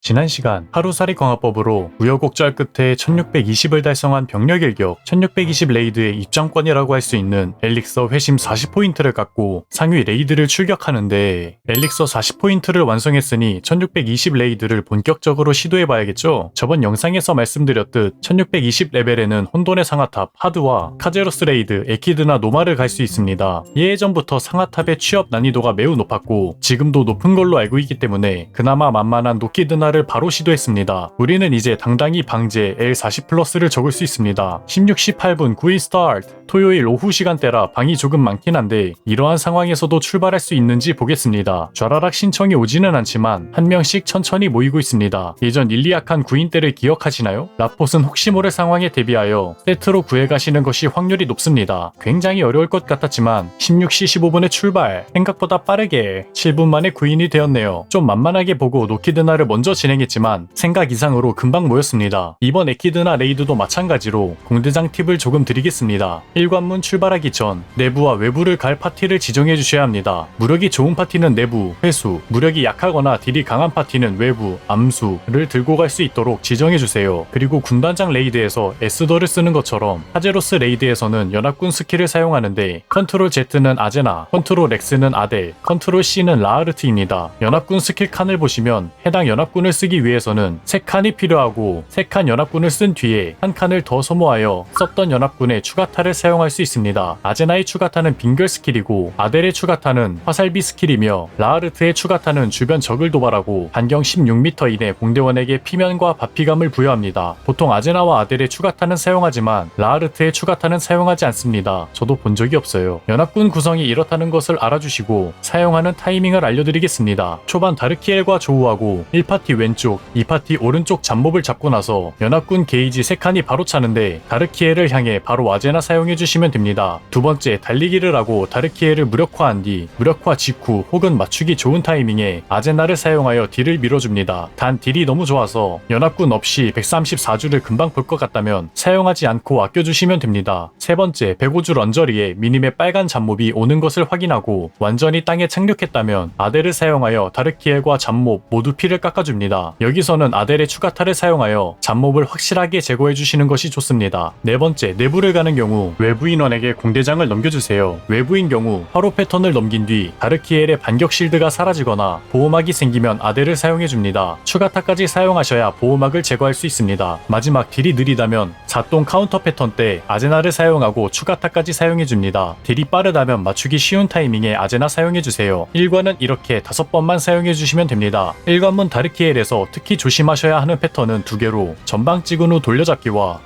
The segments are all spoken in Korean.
지난 시간 하루살이 강화법으로 우여곡절 끝에 1620을 달성한 병력 일격 1620 레이드의 입장권이라고 할 수 있는 엘릭서 회심 40포인트를 갖고 상위 레이드를 출격하는데, 엘릭서 40포인트를 완성했으니 1620 레이드를 본격적으로 시도해봐야겠죠. 저번 영상에서 말씀드렸듯 1620 레벨에는 혼돈의 상하탑 하드와 카제로스 레이드 에키드나 노마를 갈 수 있습니다. 예전부터 상하탑의 취업 난이도가 매우 높았고 지금도 높은 걸로 알고 있기 때문에 그나마 만만한 노키드나를 바로 시도했습니다. 우리는 이제 당당히 방제 L40 플러스를 적을 수 있습니다. 16, 18분 9인 스타트. 토요일 오후 시간대라 방이 조금 많긴 한데 이러한 상황에서도 출발할 수 있는지 보겠습니다. 좌라락 신청이 오지는 않지만 한 명씩 천천히 모이고 있습니다. 예전 일리약한 9인 때를 기억하시나요? 라폿은 혹시 모를 상황에 대비하여 세트로 구해가시는 것이 확률이 높습니다. 굉장히 어려울 것 같았지만 16시 15분에 출발. 생각보다 빠르게 7분 만에 9인이 되었네요. 좀 만만하게 보고 노키드나를 먼저 진행했지만 생각 이상으로 금방 모였습니다. 이번 에키드나 레이드도 마찬가지로 공대장 팁을 조금 드리겠습니다. 1관문 출발하기 전 내부와 외부를 갈 파티를 지정해 주셔야 합니다. 무력이 좋은 파티는 내부, 회수, 무력이 약하거나 딜이 강한 파티는 외부, 암수를 들고 갈 수 있도록 지정해 주세요. 그리고 군단장 레이드에서 에스더를 쓰는 것처럼 카제로스 레이드에서는 연합군 스킬을 사용하는데 컨트롤 Z는 아제나, 컨트롤 X는 아델, 컨트롤 C는 라하르트입니다. 연합군 스킬 칸을 보시면 해당 연합군을 쓰기 위해서는 3칸이 필요하고 3칸 연합군을 쓴 뒤에 한 칸을 더 소모하여 썼던 연합군의 추가타를 사용할 수 있습니다. 아제나의 추가타는 빙결 스킬이고 아델의 추가타는 화살비 스킬이며 라하르트의 추가타는 주변 적을 도발하고 반경 16m 이내 공대원에게 피면과 바피감을 부여합니다. 보통 아제나와 아델의 추가타는 사용하지만 라하르트의 추가타는 사용하지 않습니다. 저도 본 적이 없어요. 연합군 구성이 이렇다는 것을 알아주시고 사용하는 타이밍을 알려드리겠습니다. 초반 다르키엘과 조우하고 1파티 왼쪽, 2파티 오른쪽 잡몹을 잡고 나서 연합군 게이지 3칸이 바로 차는데 다르키엘을 향해 바로 아제나 사용해주시면 됩니다. 두 번째, 달리기를 하고 다르키엘을 무력화한 뒤 무력화 직후 혹은 맞추기 좋은 타이밍에 아제나를 사용하여 딜을 밀어줍니다. 단 딜이 너무 좋아서 연합군 없이 134주를 금방 볼 것 같다면 사용하지 않고 아껴주시면 됩니다. 세 번째, 105주 런저리에 미니맵 빨간 잡몹이 오는 것을 확인하고 완전히 땅에 착륙했다면 아델을 사용하여 다르키엘과 잡몹 모두 피를 깎아줍니다. 여기서는 아델의 추가타를 사용하여 잡몹을 확실하게 제거해주시는 것이 좋습니다. 네 번째, 내부를 가는 경우 외부 인원에게 공대장을 넘겨주세요. 외부인 경우 화로 패턴을 넘긴 뒤 다르키엘의 반격 실드가 사라지거나 보호막이 생기면 아델을 사용해줍니다. 추가타까지 사용하셔야 보호막을 제거할 수 있습니다. 마지막, 딜이 느리다면 자동 카운터 패턴 때 아제나를 사용하고 추가타까지 사용해줍니다. 딜이 빠르다면 맞추기 쉬운 타이밍에 아제나 사용해주세요. 1관은 이렇게 5번만 사용해주시면 됩니다. 1관문 다르키엘에서 특히 조심하셔야 하는 패턴은 2개로 전방 찍은 후 돌려잡기와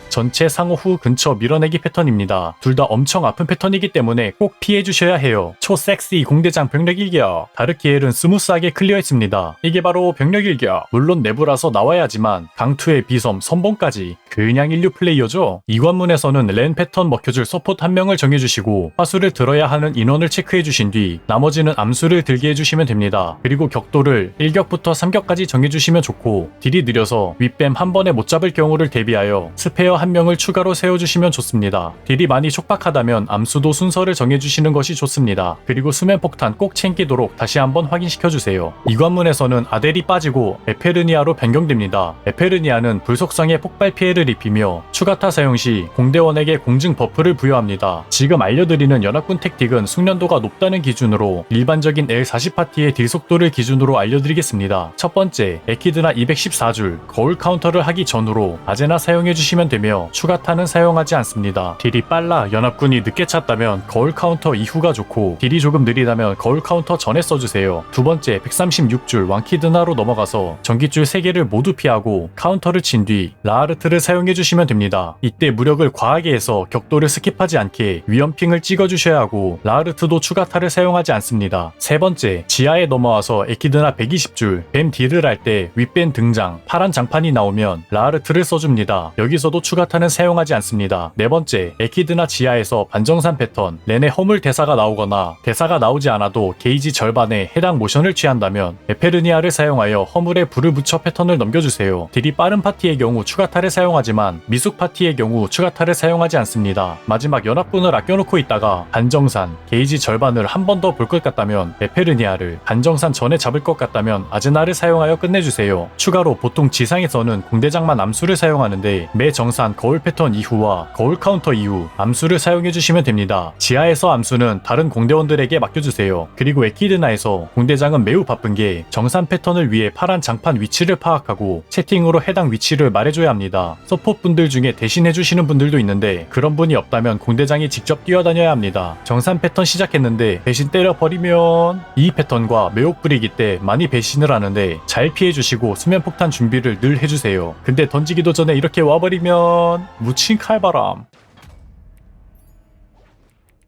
전체 상호 후 근처 밀어내기 패턴입니다. 둘 다 엄청 아픈 패턴이기 때문에 꼭 피해주셔야 해요. 초섹시 공대장 병력 일격. 다르키엘은 스무스하게 클리어했습니다. 이게 바로 병력 일격. 물론 내부라서 나와야 하지만 강투의 비섬, 선봉까지 그냥 인류 플레이어죠. 이관문에서는 랜 패턴 먹혀줄 서포트 한 명을 정해주시고 화수를 들어야 하는 인원을 체크해주신 뒤 나머지는 암수를 들게 해주시면 됩니다. 그리고 격도를 1격부터 3격까지 정해주시면 좋고, 딜이 느려서 윗뱀 한 번에 못 잡을 경우를 대비하여 스페어 한 명을 추가로 세워주시면 좋습니다. 딜이 많이 촉박하다면 암수도 순서를 정해주시는 것이 좋습니다. 그리고 수면폭탄 꼭 챙기도록 다시 한번 확인시켜주세요. 이관문에서는 아델이 빠지고 에페르니아로 변경됩니다. 에페르니아는 불속성의 폭발 피해를 입히며 추가타 사용 시 공대원에게 공증 버프를 부여합니다. 지금 알려드리는 연합군 택틱은 숙련도가 높다는 기준으로 일반적인 L40 파티의 딜 속도를 기준으로 알려드리겠습니다. 첫 번째, 에키드나 214줄 거울 카운터를 하기 전후로 아제나 사용해주시면 되며 추가타는 사용하지 않습니다. 딜이 빨라 연합군이 늦게 찼다면 거울 카운터 이후가 좋고, 딜이 조금 느리다면 거울 카운터 전에 써주세요. 두 번째, 136줄 왕키드나로 넘어가서 전기줄 3개를 모두 피하고 카운터를 친 뒤 라하르트를 사용해주시면 됩니다. 이때 무력을 과하게 해서 격도를 스킵하지 않게 위험핑을 찍어주셔야 하고 라하르트도 추가타를 사용하지 않습니다. 세 번째, 지하에 넘어와서 에키드나 120줄 뱀 딜을 할 때 윗뱀 등장 파란 장판이 나오면 라하르트를 써줍니다. 여기서도 추가 추가탄은 사용하지 않습니다. 네 번째, 에키드나 지하에서 반정산 패턴, 렌의 허물 대사가 나오거나 대사가 나오지 않아도 게이지 절반에 해당 모션을 취한다면 에페르니아를 사용하여 허물에 불을 붙여 패턴을 넘겨주세요. 딜이 빠른 파티의 경우 추가탄을 사용하지만 미숙 파티의 경우 추가탄을 사용하지 않습니다. 마지막 연합분을 아껴놓고 있다가 반정산, 게이지 절반을 한 번 더 볼 것 같다면 에페르니아를, 반정산 전에 잡을 것 같다면 아즈나를 사용하여 끝내주세요. 추가로 보통 지상에서는 공대장만 암수를 사용하는데 매 정산 거울 패턴 이후와 거울 카운터 이후 암수를 사용해주시면 됩니다. 지하에서 암수는 다른 공대원들에게 맡겨주세요. 그리고 에키드나에서 공대장은 매우 바쁜게 정산 패턴을 위해 파란 장판 위치를 파악하고 채팅으로 해당 위치를 말해줘야 합니다. 서폿분들 중에 대신해주시는 분들도 있는데 그런 분이 없다면 공대장이 직접 뛰어다녀야 합니다. 정산 패턴 시작했는데 배신 때려버리면 이 패턴과 매혹 부리기 때 많이 배신을 하는데 잘 피해주시고 수면폭탄 준비를 늘 해주세요. 근데 던지기도 전에 이렇게 와버리면 묻힌 칼바람.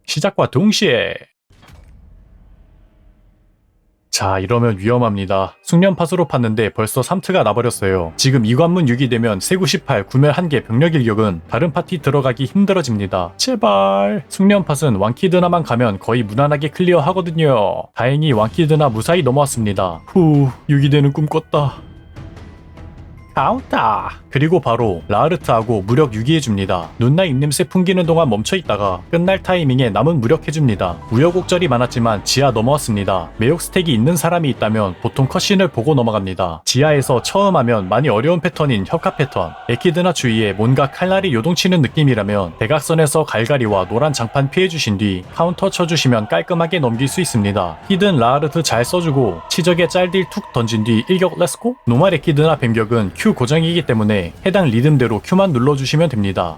시작과 동시에 자, 이러면 위험합니다. 숙련팟으로 팠는데 벌써 3트가 나버렸어요. 지금 이관문 6이 되면 세구 18, 구멸 1개 병력 일격은 다른 파티 들어가기 힘들어집니다. 제발. 숙련팟은 왕키드나만 가면 거의 무난하게 클리어 하거든요. 다행히 왕키드나 무사히 넘어왔습니다. 후, 6이 되는 꿈 꿨다. 아웃다. 그리고 바로 라르트하고 무력 유기해줍니다. 눈나 입냄새 풍기는 동안 멈춰있다가 끝날 타이밍에 남은 무력 해줍니다. 우여곡절이 많았지만 지하 넘어왔습니다. 매혹 스택이 있는 사람이 있다면 보통 컷신을 보고 넘어갑니다. 지하에서 처음 하면 많이 어려운 패턴인 혁합 패턴, 에키드나 주위에 뭔가 칼날이 요동치는 느낌이라면 대각선에서 갈갈이와 노란 장판 피해주신 뒤 카운터 쳐주시면 깔끔하게 넘길 수 있습니다. 히든 라르트 잘 써주고 치적에 짤딜 툭 던진 뒤 일격 렛츠고? 노말 에키드나 뱀격은 Q 고정이기 때문에 해당 리듬대로 Q만 눌러주시면 됩니다.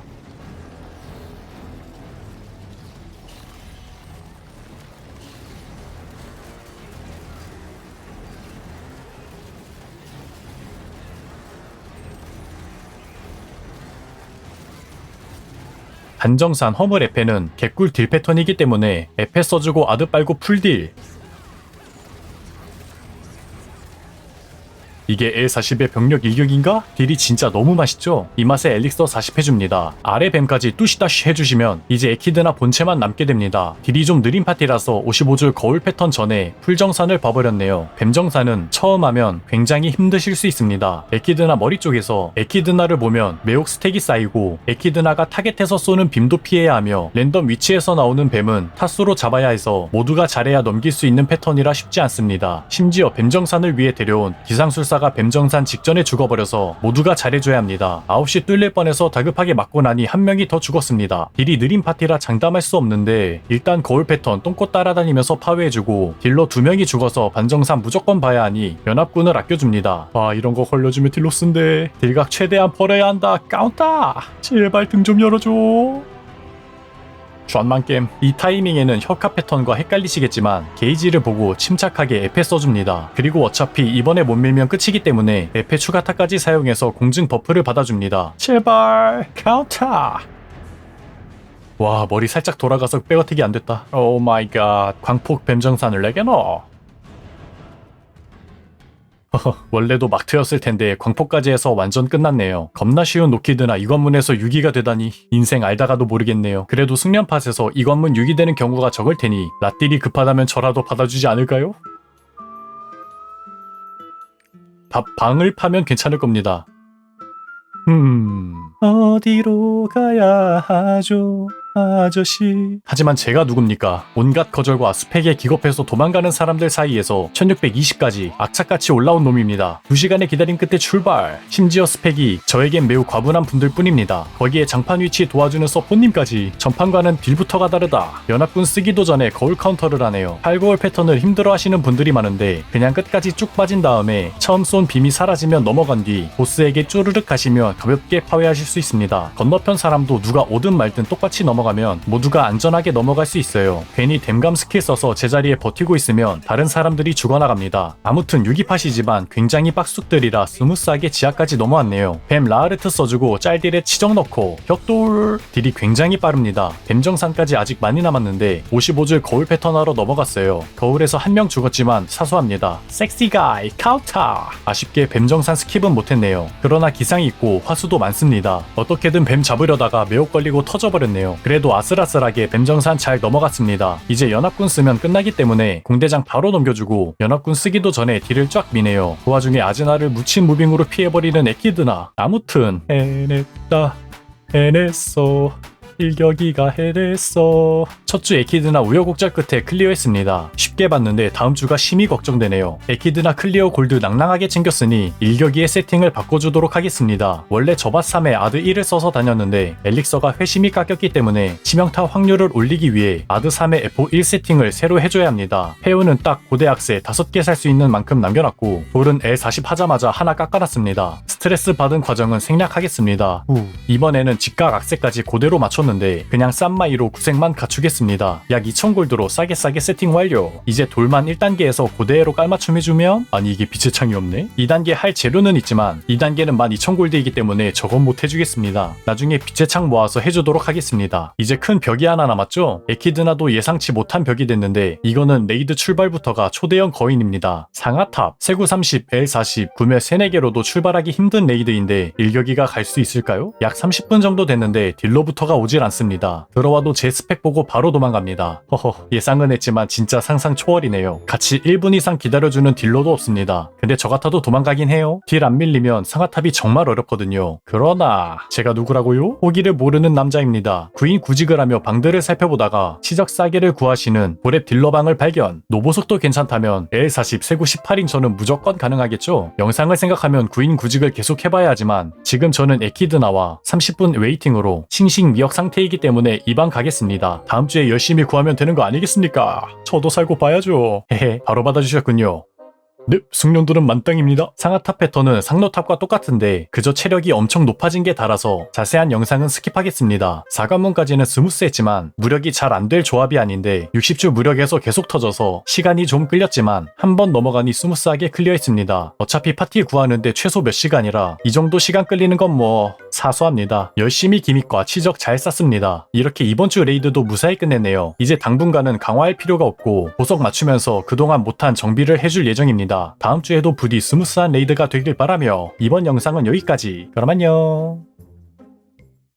반정산 허물 에페는 개꿀 딜 패턴이기 때문에 에페 써주고 아드 빨고 풀딜. 이게 L40의 병력 일격인가? 딜이 진짜 너무 맛있죠? 이 맛에 엘릭서 40 해줍니다. 아래 뱀까지 뚜시다시 해주시면 이제 에키드나 본체만 남게 됩니다. 딜이 좀 느린 파티라서 55줄 거울 패턴 전에 풀정산을 봐버렸네요. 뱀정산은 처음 하면 굉장히 힘드실 수 있습니다. 에키드나 머리 쪽에서 에키드나를 보면 매혹 스택이 쌓이고 에키드나가 타겟에서 쏘는 빔도 피해야 하며 랜덤 위치에서 나오는 뱀은 타수로 잡아야 해서 모두가 잘해야 넘길 수 있는 패턴이라 쉽지 않습니다. 심지어 뱀정산을 위해 데려온 기상술사가 뱀정산 직전에 죽어버려서 모두가 잘해줘야 합니다. 9시 뚫릴 뻔해서 다급하게 맞고 나니 한 명이 더 죽었습니다. 딜이 느린 파티라 장담할 수 없는데 일단 거울 패턴 똥꼬 따라다니면서 파괴해주고 딜러 2명이 죽어서 반정산 무조건 봐야 하니 연합군을 아껴줍니다. 아, 이런 거 걸려주면 딜로스인데 딜각 최대한 벌어야 한다. 까운다. 제발 등 좀 열어줘. 쟈만겜. 이 타이밍에는 혁합 패턴과 헷갈리시겠지만 게이지를 보고 침착하게 에페 써줍니다. 그리고 어차피 이번에 못 밀면 끝이기 때문에 에페 추가타까지 사용해서 공증 버프를 받아줍니다. 제발 카운터. 와, 머리 살짝 돌아가서 백어택이 안됐다. 오 마이 갓. 광폭 뱀정산을 내게 넣어. 원래도 막트였을 텐데 광폭까지 해서 완전 끝났네요. 겁나 쉬운 노키드나 이 관문에서 6위가 되다니 인생 알다가도 모르겠네요. 그래도 숙련팟에서 이 관문 6위 되는 경우가 적을 테니 라딜이 급하다면 저라도 받아주지 않을까요? 방을 파면 괜찮을 겁니다. 어디로 가야 하죠? 아저씨. 하지만 제가 누굽니까? 온갖 거절과 스펙에 기겁해서 도망가는 사람들 사이에서 1620까지 악착같이 올라온 놈입니다. 2시간의 기다림 끝에 출발. 심지어 스펙이 저에겐 매우 과분한 분들 뿐입니다. 거기에 장판 위치 도와주는 서포님까지. 전판과는 딜부터가 다르다. 연합군 쓰기도 전에 거울 카운터를 하네요. 8거울 패턴을 힘들어 하시는 분들이 많은데 그냥 끝까지 쭉 빠진 다음에 처음 쏜 빔이 사라지면 넘어간 뒤 보스에게 쪼르륵 가시면 가볍게 파괴하실 수 있습니다. 건너편 사람도 누가 오든 말든 똑같이 넘어갑니다. 넘어가면 모두가 안전하게 넘어갈 수 있어요. 괜히 댐감 스킬 써서 제자리에 버티고 있으면 다른 사람들이 죽어나갑니다. 아무튼 628이지만 굉장히 빡숙들이라 스무스하게 지하까지 넘어왔네요. 뱀 라하르트 써주고 짤딜에 치정 넣고 격돌. 딜이 굉장히 빠릅니다. 뱀정산까지 아직 많이 남았는데 55줄 거울 패턴 하러 넘어갔어요. 거울에서 한 명 죽었지만 사소합니다. 섹시가이 카우타. 아쉽게 뱀정산 스킵은 못했네요. 그러나 기상이 있고 화수도 많습니다. 어떻게든 뱀 잡으려다가 매혹 걸리고 터져버렸네요. 그래도 아슬아슬하게 뱀정산 잘 넘어갔습니다. 이제 연합군 쓰면 끝나기 때문에 공대장 바로 넘겨주고 연합군 쓰기도 전에 딜을 쫙 미네요. 그 와중에 아즈나를 묻힌 무빙으로 피해버리는 에키드나. 아무튼 해냈다 해냈어 일격이가 해냈어. 첫 주 에키드나 우여곡절 끝에 클리어했습니다. 쉽게 봤는데 다음 주가 심히 걱정되네요. 에키드나 클리어 골드 낭낭하게 챙겼으니 일격이의 세팅을 바꿔주도록 하겠습니다. 원래 저밭 3에 아드 1을 써서 다녔는데 엘릭서가 회심이 깎였기 때문에 치명타 확률을 올리기 위해 아드 3에 에포 1 세팅을 새로 해줘야 합니다. 페우는 딱 고대 악세 5개 살 수 있는 만큼 남겨놨고 돌은 L40 하자마자 하나 깎아놨습니다. 스트레스 받은 과정은 생략하겠습니다. 이번에는 직각 악세까지 그대로 맞췄는데 그냥 쌈마이로 구색만 갖추겠습니다. 약 2000골드로 싸게 세팅 완료. 이제 돌만 1단계에서 고대로 깔맞춤 해주면 아니 이게 빛의 창이 없네? 2단계 할 재료는 있지만 2단계는 12000골드이기 때문에 저건 못 해주겠습니다. 나중에 빛의 창 모아서 해주도록 하겠습니다. 이제 큰 벽이 하나 남았죠? 에키드나도 예상치 못한 벽이 됐는데 이거는 레이드 출발부터가 초대형 거인입니다. 상하탑, 세구 30, L40, 구멸 3-4개로도 출발하기 힘든 레이드인데 일격이가 갈 수 있을까요? 약 30분 정도 됐는데 딜러부터가 오질 않습니다. 들어와도 제 스펙 보고 바로 도망갑니다. 허허, 예상은 했지만 진짜 상상 초월이네요. 같이 1분 이상 기다려주는 딜러도 없습니다. 근데 저 같아도 도망가긴 해요. 딜 안 밀리면 상하탑이 정말 어렵거든요. 그러나 제가 누구라고요? 호기를 모르는 남자입니다. 구인 구직을 하며 방들을 살펴보다가 치적 싸게를 구하시는 고렙 딜러방을 발견. 노보석도 괜찮다면 L40 세구 18인 저는 무조건 가능하겠죠? 영상을 생각하면 구인 구직을 계속 해봐야 하지만 지금 저는 에키드나와 30분 웨이팅으로 싱싱미역 상태이기 때문에 이방 가겠습니다. 다음 주에 열심히 구하면 되는 거 아니겠습니까? 저도 살고 봐야죠. 헤헤, 바로 받아주셨군요. 네, 숙련도는 만땅입니다. 상하탑 패턴은 상로탑과 똑같은데 그저 체력이 엄청 높아진 게 달아서 자세한 영상은 스킵하겠습니다. 4관문까지는 스무스했지만 무력이 잘 안 될 조합이 아닌데 60주 무력에서 계속 터져서 시간이 좀 끌렸지만 한 번 넘어가니 스무스하게 클리어했습니다. 어차피 파티 구하는데 최소 몇 시간이라 이 정도 시간 끌리는 건 뭐 사소합니다. 열심히 기믹과 치적 잘 쌌습니다. 이렇게 이번 주 레이드도 무사히 끝냈네요. 이제 당분간은 강화할 필요가 없고 보석 맞추면서 그동안 못한 정비를 해줄 예정입니다. 다음 주에도 부디 스무스한 레이드가 되길 바라며 이번 영상은 여기까지. 그럼 안녕.